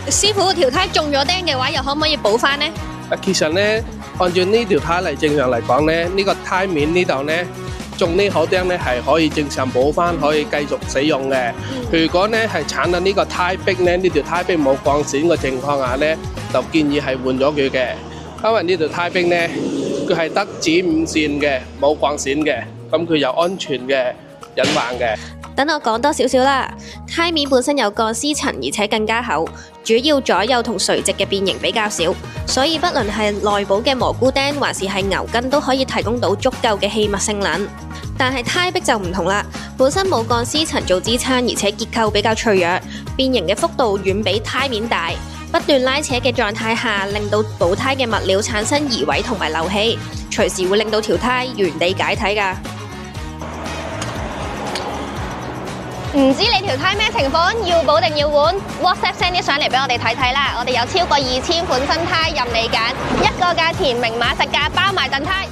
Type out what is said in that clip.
師傅，條胎中咗釘嘅話，又可唔可以補翻呢？其實咧，按照呢條胎嚟正常嚟講咧，呢個胎面呢度咧中呢口釘咧係可以正常補翻，可以繼續使用嘅。如果咧係產到呢個胎壁咧，呢條胎壁冇鋼線嘅情況下咧，就建議係換咗佢嘅，因為呢條胎壁咧佢係得子午線嘅，冇鋼線嘅，咁佢有安全嘅隱患嘅。等我講多少少啦，胎面本身有鋼絲層，而且更加厚，主要左右同垂直嘅變形比較少，所以不論係內部嘅蘑菇釘，還是係牛筋，都可以提供到足夠嘅氣密性能。但係胎壁就唔同啦，本身冇鋼絲層做支撐，而且結構比較脆弱，變形嘅幅度遠比胎面大，不斷拉扯嘅狀態下，令到補胎嘅物料產生移位同埋漏氣，隨時會令到條胎原地解體㗎。唔知你條胎咩情況，要補定要換 ？WhatsApp send 啲相嚟俾我哋睇睇啦，我哋有超過2000款新胎任你揀，一個價錢明碼實價包埋燉胎。